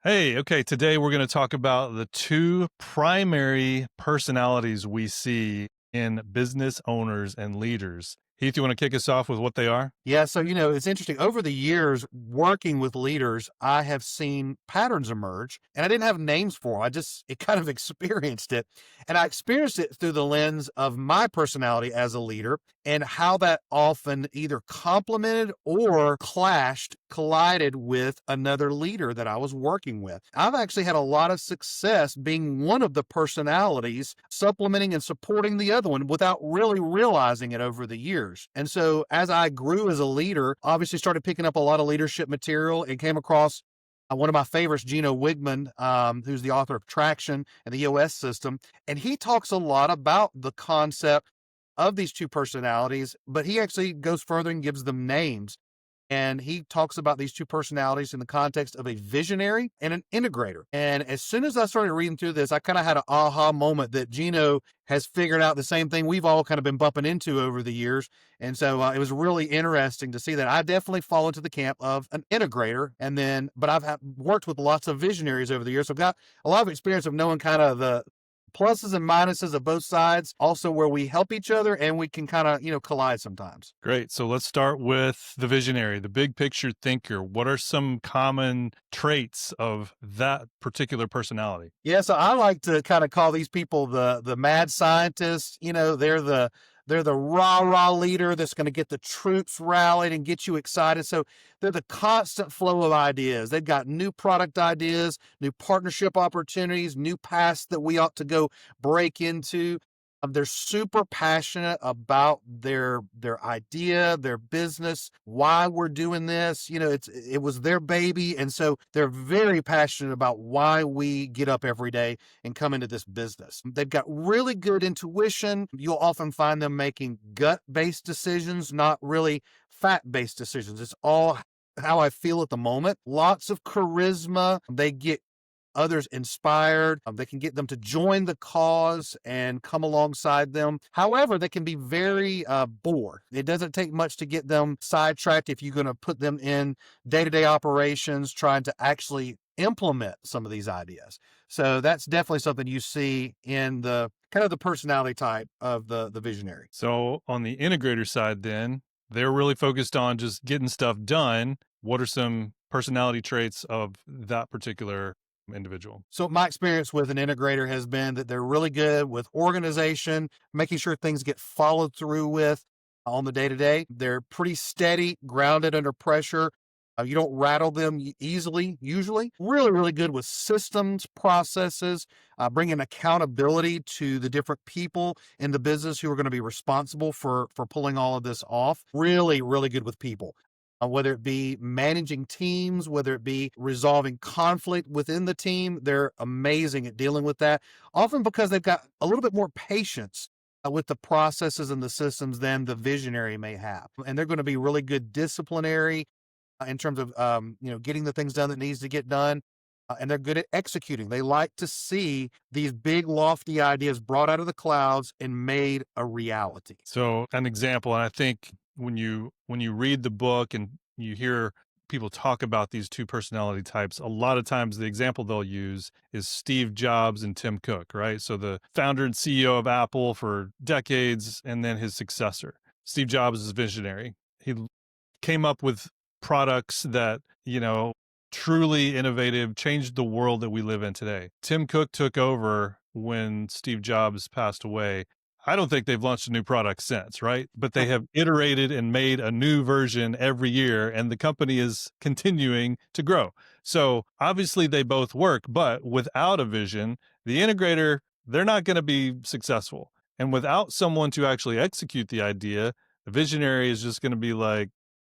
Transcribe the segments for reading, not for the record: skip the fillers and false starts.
Hey, okay, today we're going to talk about the two primary personalities we see in business owners and leaders. Heath, you want to kick us off with what they are? Yeah, so it's interesting. Over the years working with leaders, I have seen patterns emerge, and I didn't have names for them. It kind of experienced it. And I experienced it through the lens of my personality as a leader and how that often either complemented or collided with another leader that I was working with. I've actually had a lot of success being one of the personalities, supplementing and supporting the other one without really realizing it over the years. And so as I grew as a leader, obviously started picking up a lot of leadership material and came across one of my favorites, Gino Wigman, who's the author of Traction and the EOS system. And he talks a lot about the concept of these two personalities, but he actually goes further and gives them names. And he talks about these two personalities in the context of a visionary and an integrator. And as soon as I started reading through this, I kind of had an aha moment that Gino has figured out the same thing we've all kind of been bumping into over the years. And so it was really interesting to see that. I definitely fall into the camp of an integrator. But I've worked with lots of visionaries over the years. So I've got a lot of experience of knowing kind of the pluses and minuses of both sides, also where we help each other and we can kind of, collide sometimes. Great. So let's start with the visionary, the big picture thinker. What are some common traits of that particular personality? Yeah, so I like to kind of call these people the mad scientists. They're the rah-rah leader that's going to get the troops rallied and get you excited. So they're the constant flow of ideas. They've got new product ideas, new partnership opportunities, new paths that we ought to go break into. They're super passionate about their idea, their business, why we're doing this. It was their baby, and so they're very passionate about why we get up every day and come into this business. They've got really good intuition. You'll often find them making gut-based decisions, not really fact-based decisions. It's all how I feel at the moment. Lots of charisma. They get others inspired. They can get them to join the cause and come alongside them. However, they can be very bored. It doesn't take much to get them sidetracked if you're going to put them in day-to-day operations, trying to actually implement some of these ideas. So that's definitely something you see in the kind of the personality type of the visionary. So on the integrator side, then, they're really focused on just getting stuff done. What are some personality traits of that particular individual? So my experience with an integrator has been that they're really good with organization, making sure things get followed through with on the day to day. They're pretty steady, grounded under pressure. You don't rattle them easily, usually. Really, really good with systems, processes, bringing accountability to the different people in the business who are going to be responsible for pulling all of this off. Really, really good with people. Whether it be managing teams, whether it be resolving conflict within the team, they're amazing at dealing with that. Often because they've got a little bit more patience with the processes and the systems than the visionary may have. And they're going to be really good disciplinary in terms of getting the things done that needs to get done. And they're good at executing. They like to see these big, lofty ideas brought out of the clouds and made a reality. So an example, and I think when you read the book and you hear people talk about these two personality types, a lot of times the example they'll use is Steve Jobs and Tim Cook, right? So the founder and CEO of Apple for decades, and then his successor. Steve Jobs is visionary. He came up with products that, truly innovative, changed the world that we live in today. Tim Cook took over when Steve Jobs passed away. I don't think they've launched a new product since, right? But they have iterated and made a new version every year, and the company is continuing to grow. So obviously they both work, but without a vision, the integrator, they're not going to be successful. And without someone to actually execute the idea, the visionary is just going to be like,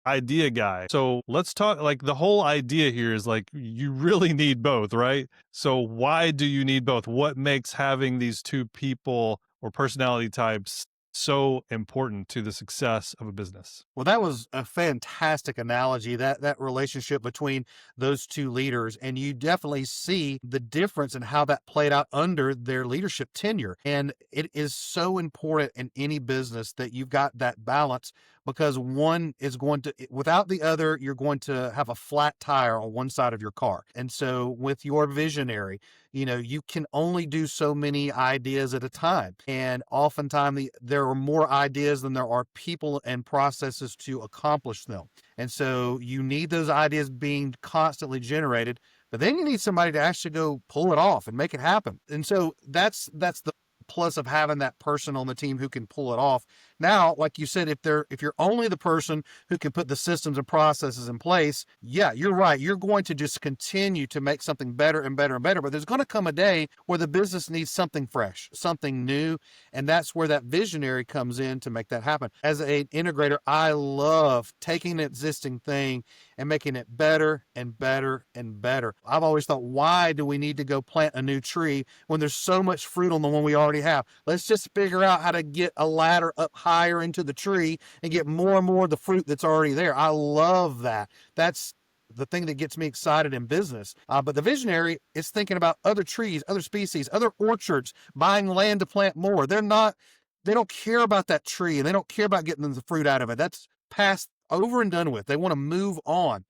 idea guy. So let's talk, like, the whole idea here is like you really need both, right? So why do you need both? What makes having these two people or personality types so important to the success of a business? Well, that was a fantastic analogy, that relationship between those two leaders. And you definitely see the difference in how that played out under their leadership tenure. And it is so important in any business that you've got that balance because one is going to, without the other, you're going to have a flat tire on one side of your car. And so with your visionary, you can only do so many ideas at a time. And oftentimes there are more ideas than there are people and processes to accomplish them. And so you need those ideas being constantly generated, but then you need somebody to actually go pull it off and make it happen. And so that's the plus of having that person on the team who can pull it off. Now, like you said, if you're only the person who can put the systems and processes in place, yeah, you're right. You're going to just continue to make something better and better and better. But there's going to come a day where the business needs something fresh, something new. And that's where that visionary comes in to make that happen. As an integrator, I love taking an existing thing and making it better and better and better. I've always thought, why do we need to go plant a new tree when there's so much fruit on the one we already have? Let's just figure out how to get a ladder up higher into the tree and get more and more of the fruit that's already there. I love that. That's the thing that gets me excited in business. But the visionary is thinking about other trees, other species, other orchards, buying land to plant more. They don't care about that tree and they don't care about getting the fruit out of it. That's past, over and done with. They want to move on.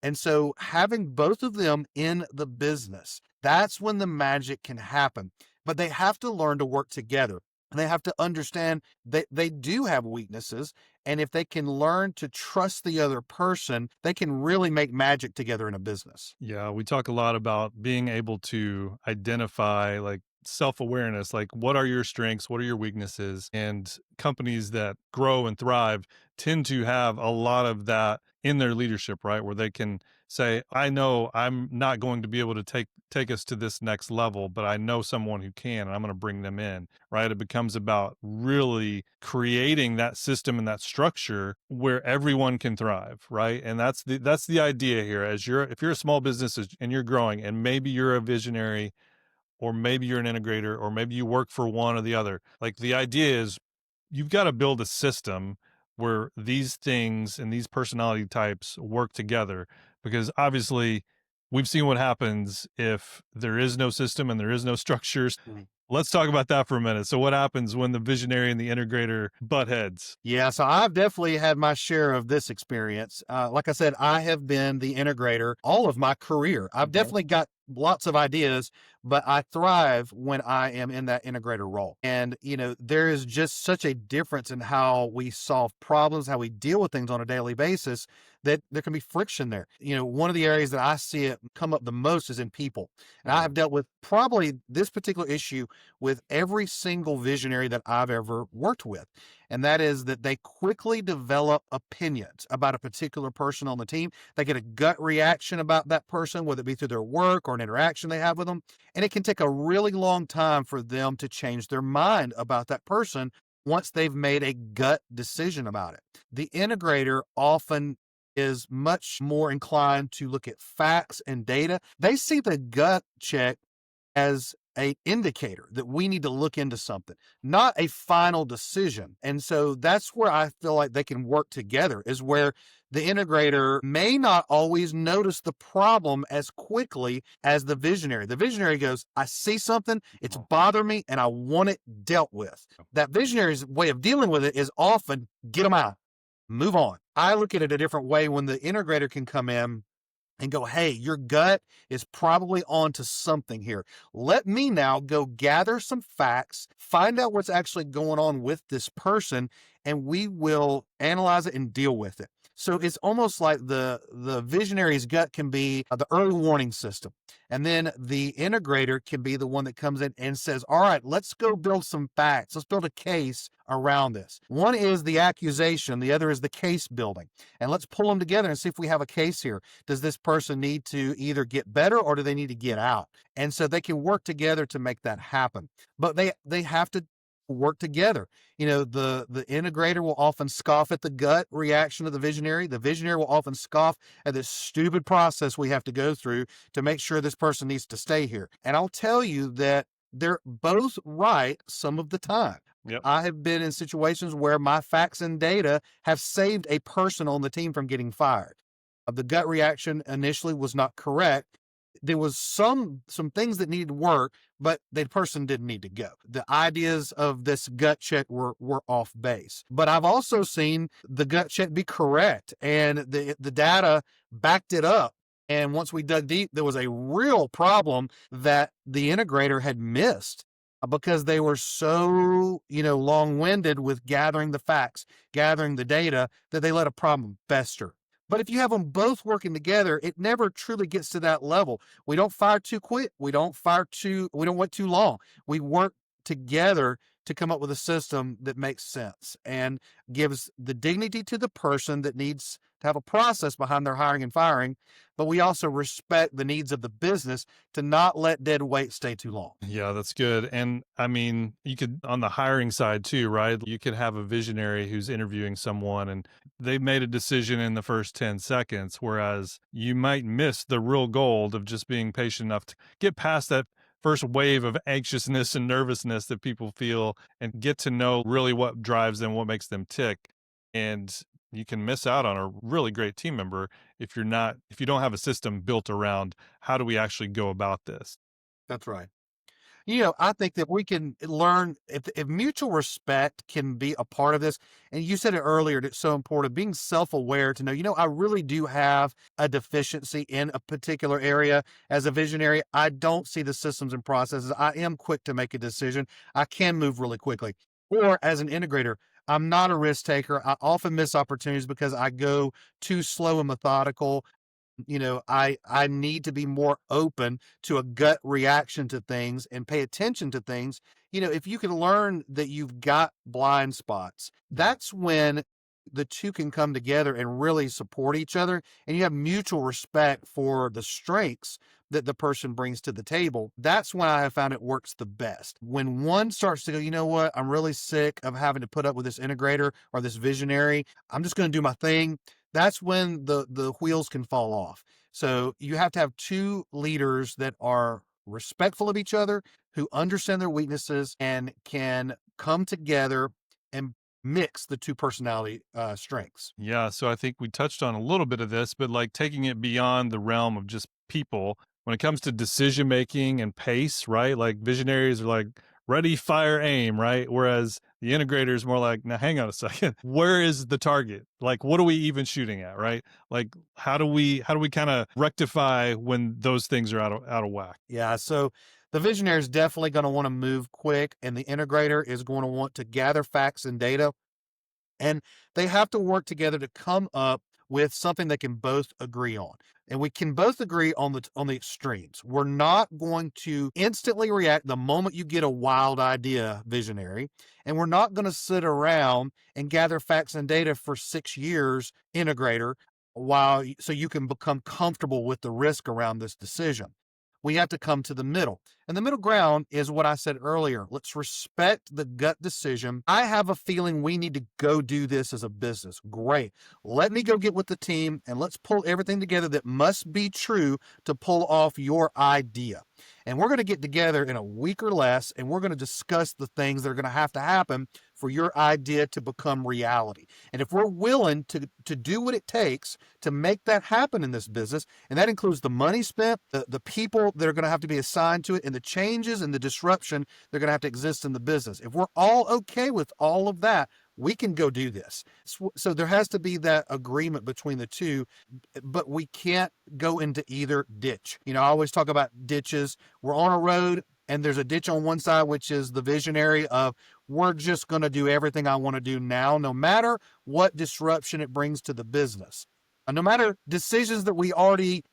And so having both of them in the business, that's when the magic can happen. But they have to learn to work together. And they have to understand that they do have weaknesses. And if they can learn to trust the other person, they can really make magic together in a business. Yeah, we talk a lot about being able to identify like self-awareness, like what are your strengths, what are your weaknesses? And companies that grow and thrive tend to have a lot of that in their leadership, right? Where they can say, I know I'm not going to be able to take us to this next level, but I know someone who can, and I'm going to bring them in, right? It becomes about really creating that system and that structure where everyone can thrive, right? And that's the idea here. If you're a small business and you're growing, and maybe you're a visionary, or maybe you're an integrator, or maybe you work for one or the other. Like the idea is you've got to build a system where these things and these personality types work together, because obviously we've seen what happens if there is no system and there is no structures. Mhm. Let's talk about that for a minute. So what happens when the visionary and the integrator butt heads? Yeah, so I've definitely had my share of this experience. Like I said, I have been the integrator all of my career. I've definitely got lots of ideas, but I thrive when I am in that integrator role. And, there is just such a difference in how we solve problems, how we deal with things on a daily basis, that there can be friction there. One of the areas that I see it come up the most is in people. And I have dealt with probably this particular issue with every single visionary that I've ever worked with. And that is that they quickly develop opinions about a particular person on the team. They get a gut reaction about that person, whether it be through their work or an interaction they have with them. And it can take a really long time for them to change their mind about that person once they've made a gut decision about it. The integrator often is much more inclined to look at facts and data. They see the gut check as a indicator that we need to look into something, not a final decision. And so that's where I feel like they can work together, is where the integrator may not always notice the problem as quickly as the visionary. The visionary goes, I see something, it's bothering me, and I want it dealt with. That visionary's way of dealing with it is often get them out, move on. I look at it a different way when the integrator can come in and go, hey, your gut is probably onto something here. Let me now go gather some facts, find out what's actually going on with this person, and we will analyze it and deal with it. So it's almost like the visionary's gut can be the early warning system. And then the integrator can be the one that comes in and says, all right, let's go build some facts. Let's build a case around this. One is the accusation. The other is the case building. And let's pull them together and see if we have a case here. Does this person need to either get better or do they need to get out? And so they can work together to make that happen. But they have to work together. The integrator will often scoff at the gut reaction of the visionary. The visionary will often scoff at this stupid process we have to go through to make sure this person needs to stay here. And I'll tell you that they're both right some of the time. Yep. I have been in situations where my facts and data have saved a person on the team from getting fired. The gut reaction initially was not correct, there was some things that needed work, but the person didn't need to go. The ideas of this gut check were off base. But I've also seen the gut check be correct, and the data backed it up. And once we dug deep, there was a real problem that the integrator had missed because they were so, long-winded with gathering the facts, gathering the data, that they let a problem fester. But if you have them both working together, it never truly gets to that level. We don't fire too quick. We don't wait too long. We work together to come up with a system that makes sense and gives the dignity to the person that needs to have a process behind their hiring and firing. But we also respect the needs of the business to not let dead weight stay too long. Yeah, that's good. And I mean, you could, on the hiring side too, right? You could have a visionary who's interviewing someone and they've made a decision in the first 10 seconds, whereas you might miss the real gold of just being patient enough to get past that first wave of anxiousness and nervousness that people feel and get to know really what drives them, what makes them tick. And you can miss out on a really great team member if you don't have a system built around how do we actually go about this. That's right. I think that we can learn if mutual respect can be a part of this. And you said it earlier, it's so important being self aware to know, I really do have a deficiency in a particular area. As a visionary, I don't see the systems and processes. I am quick to make a decision, I can move really quickly. Or as an integrator, I'm not a risk taker. I often miss opportunities because I go too slow and methodical. I need to be more open to a gut reaction to things and pay attention to things. If you can learn that you've got blind spots, that's when the two can come together and really support each other, and you have mutual respect for the strengths that the person brings to the table. That's when I have found it works the best. When one starts to go, you know what, I'm really sick of having to put up with this integrator or this visionary, I'm just going to do my thing. That's when the wheels can fall off. So you have to have two leaders that are respectful of each other, who understand their weaknesses and can come together and mix the two personality strengths. Yeah, so I think we touched on a little bit of this, but like taking it beyond the realm of just people, when it comes to decision making and pace, right? Like visionaries are like ready, fire, aim, right? Whereas the integrator is more like, now hang on a second, where is the target? Like, what are we even shooting at, right? Like, how do we kind of rectify when those things are out of whack? Yeah, so the visionary is definitely going to want to move quick, and the integrator is going to want to gather facts and data, and they have to work together to come up with something they can both agree on. And we can both agree on the extremes. We're not going to instantly react the moment you get a wild idea, visionary, and we're not going to sit around and gather facts and data for 6 years, integrator, so you can become comfortable with the risk around this decision. We have to come to the middle. And the middle ground is what I said earlier. Let's respect the gut decision. I have a feeling we need to go do this as a business. Great. Let me go get with the team and let's pull everything together that must be true to pull off your idea. And we're going to get together in a week or less, and we're going to discuss the things that are going to happen for your idea to become reality. And if we're willing to do what it takes to make that happen in this business, and that includes the money spent, the people that are going to have to be assigned to it, and the changes and the disruption that are going to have to exist in the business. If we're all okay with all of that, we can go do this. So there has to be that agreement between the two, but we can't go into either ditch. I always talk about ditches. We're on a road and there's a ditch on one side, which is the visionary of, we're just going to do everything I want to do now, no matter what disruption it brings to the business. No matter decisions that we already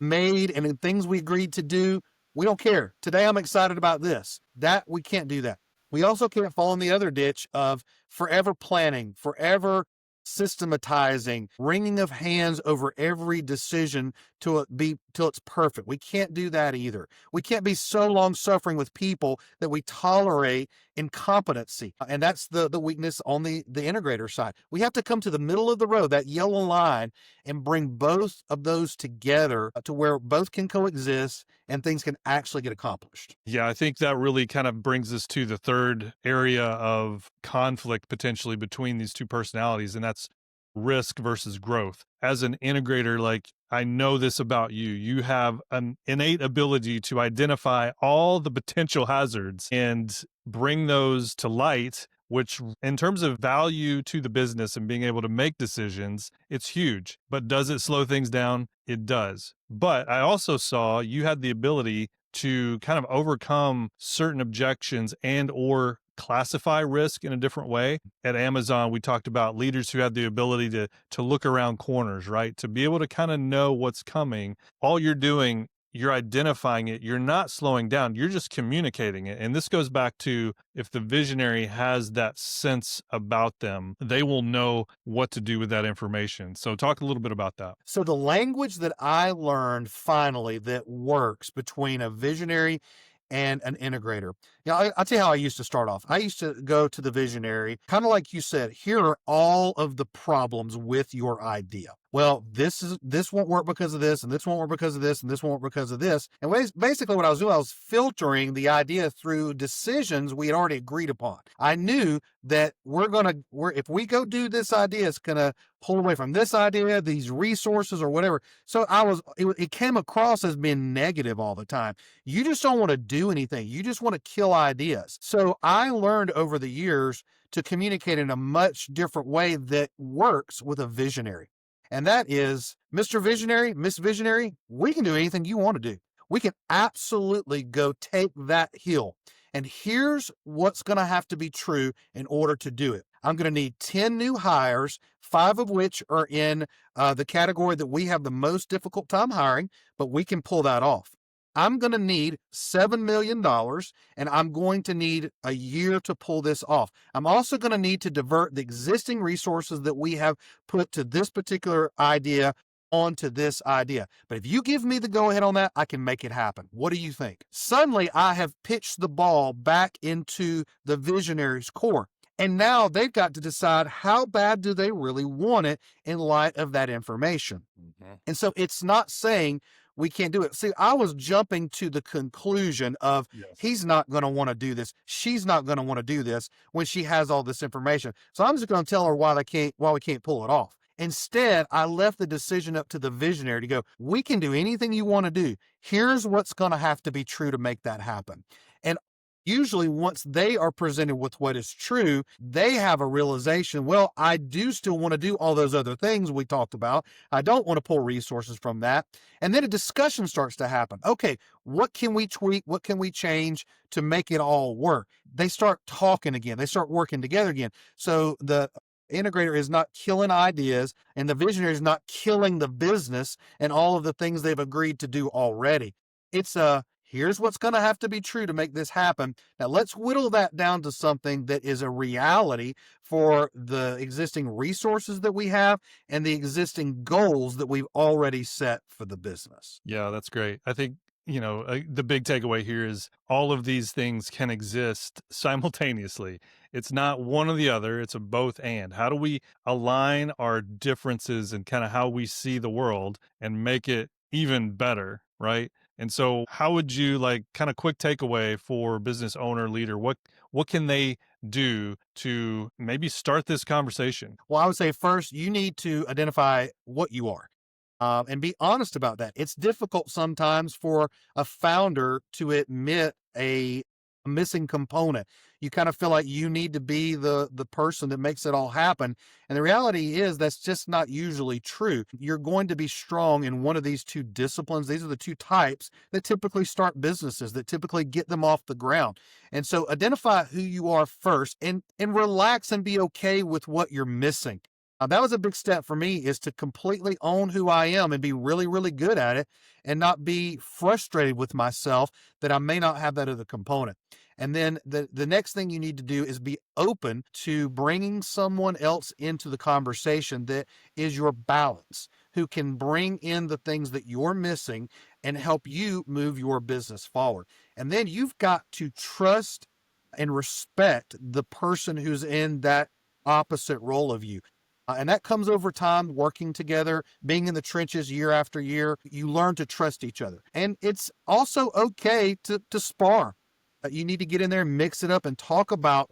made and things we agreed to do, we don't care. Today I'm excited about this. That we can't do that. We also can't fall in the other ditch of forever planning, forever systematizing, wringing of hands over every decision till it's perfect. We can't do that either. We can't be so long suffering with people that we tolerate incompetency. And that's the weakness on the integrator side. We have to come to the middle of the road, that yellow line, and bring both of those together to where both can coexist and things can actually get accomplished. Yeah, I think that really kind of brings us to the third area of conflict potentially between these two personalities, and that's risk versus growth. As an integrator, like I know this about you. You have an innate ability to identify all the potential hazards and bring those to light, which, in terms of value to the business and being able to make decisions, it's huge. But does it slow things down? It does. But I also saw you had the ability to kind of overcome certain objections and or classify risk in a different way. At Amazon, we talked about leaders who had the ability to look around corners, right? To be able to kind of know what's coming. All you're doing, you're identifying it. You're not slowing down. You're just communicating it. And this goes back to, if the visionary has that sense about them, they will know what to do with that information. So talk a little bit about that. So the language that I learned finally that works between a visionary and an integrator. I'll tell you how I used to start off. I used to go to the visionary, kind of like you said, here are all of the problems with your idea. Well, this won't work because of this, and this won't work because of this, and this won't work because of this. And basically what I was doing, I was filtering the idea through decisions we had already agreed upon. I knew that if we go do this idea, it's gonna pull away from this idea, these resources or whatever. So it came across as being negative all the time. You just don't want to do anything. You just want to kill ideas. So I learned over the years to communicate in a much different way that works with a visionary. And that is, Mr. Visionary, Miss Visionary, we can do anything you want to do. We can absolutely go take that hill. And here's what's going to have to be true in order to do it. I'm going to need 10 new hires, 5 of which are in the category that we have the most difficult time hiring, but we can pull that off. I'm going to need $7 million, and I'm going to need a year to pull this off. I'm also going to need to divert the existing resources that we have put to this particular idea onto this idea. But if you give me the go ahead on that, I can make it happen. What do you think? Suddenly, I have pitched the ball back into the visionary's core. And now they've got to decide, how bad do they really want it in light of that information? Mm-hmm. And so it's not saying we can't do it. See, I was jumping to the conclusion of, yes, he's not going to want to do this. She's not going to want to do this when she has all this information. So I'm just going to tell her why we can't pull it off. Instead, I left the decision up to the visionary to go, we can do anything you want to do. Here's what's going to have to be true to make that happen. And usually once they are presented with what is true, they have a realization, well, I do still want to do all those other things we talked about. I don't want to pull resources from that. And then a discussion starts to happen. Okay, what can we tweak? What can we change to make it all work? They start talking again. They start working together again. So the integrator is not killing ideas, and the visionary is not killing the business and all of the things they've agreed to do already. It's here's what's going to have to be true to make this happen. Now let's whittle that down to something that is a reality for the existing resources that we have and the existing goals that we've already set for the business. Yeah, that's great. I think, the big takeaway here is all of these things can exist simultaneously. It's not one or the other, it's a both and. How do we align our differences and kind of how we see the world and make it even better, right? And so how would you, kind of quick takeaway for business owner, leader, what can they do to maybe start this conversation? Well, I would say first, you need to identify what you are. And be honest about that. It's difficult sometimes for a founder to admit a missing component. You kind of feel like you need to be the person that makes it all happen. And the reality is that's just not usually true. You're going to be strong in one of these two disciplines. These are the two types that typically start businesses, that typically get them off the ground. And so identify who you are first and relax and be okay with what you're missing. That was a big step for me, is to completely own who I am and be really, really good at it and not be frustrated with myself that I may not have that other component. And then the next thing you need to do is be open to bringing someone else into the conversation that is your balance, who can bring in the things that you're missing and help you move your business forward. And then you've got to trust and respect the person who's in that opposite role of you. And that comes over time, working together, being in the trenches year after year. You learn to trust each other. And it's also okay to spar. You need to get in there and mix it up and talk about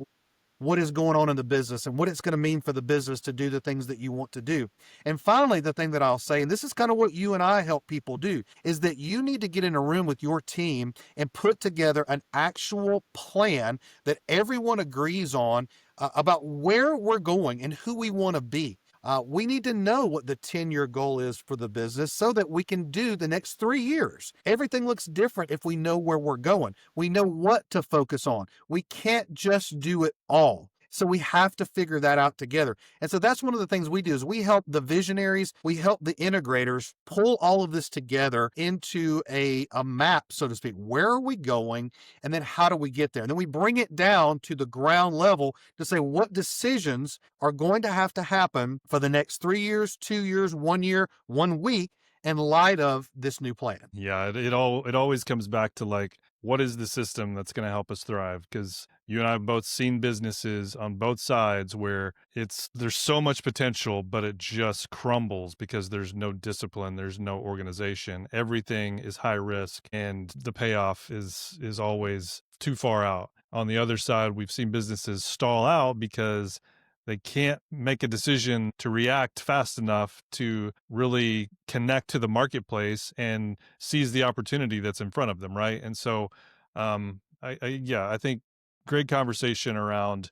what is going on in the business and what it's going to mean for the business to do the things that you want to do. And finally, the thing that I'll say, and this is kind of what you and I help people do, is that you need to get in a room with your team and put together an actual plan that everyone agrees on, about where we're going and who we want to be. We need to know what the 10-year goal is for the business so that we can do the next 3 years. Everything looks different if we know where we're going. We know what to focus on. We can't just do it all. So we have to figure that out together. And so that's one of the things we do is we help the visionaries, we help the integrators pull all of this together into a map, so to speak. Where are we going? And then how do we get there? And then we bring it down to the ground level to say what decisions are going to have to happen for the next 3 years, 2 years, 1 year, 1 week in light of this new plan. Yeah, it always comes back to like, what is the system that's going to help us thrive? Because you and I have both seen businesses on both sides where there's so much potential, but it just crumbles because there's no discipline, there's no organization. Everything is high risk, and the payoff is always too far out. On the other side, we've seen businesses stall out because they can't make a decision to react fast enough to really connect to the marketplace and seize the opportunity that's in front of them, right? And so, I think great conversation around,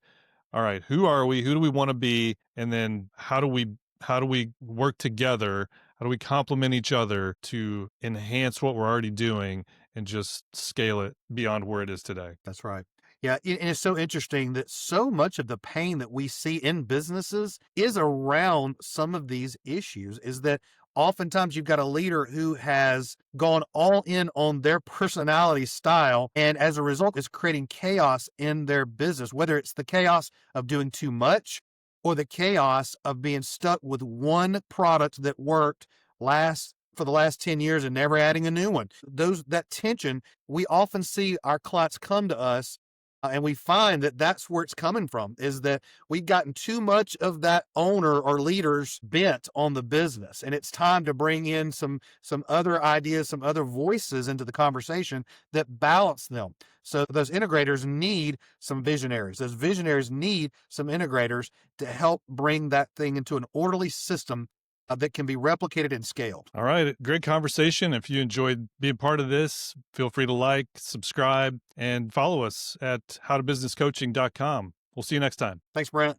all right, who are we? Who do we want to be? And then how do we work together? How do we complement each other to enhance what we're already doing and just scale it beyond where it is today? That's right. Yeah, and it's so interesting that so much of the pain that we see in businesses is around some of these issues. Is that oftentimes you've got a leader who has gone all in on their personality style, and as a result, is creating chaos in their business, whether it's the chaos of doing too much or the chaos of being stuck with one product that worked last for the last 10 years and never adding a new one. That tension, we often see our clients come to us, and we find that that's where it's coming from, is that we've gotten too much of that owner or leader's bent on the business. And it's time to bring in some other ideas, some other voices into the conversation that balance them. So those integrators need some visionaries. Those visionaries need some integrators to help bring that thing into an orderly system that can be replicated and scaled. All right. Great conversation. If you enjoyed being part of this, feel free to like, subscribe, and follow us at howtobusinesscoaching.com. We'll see you next time. Thanks, Brent.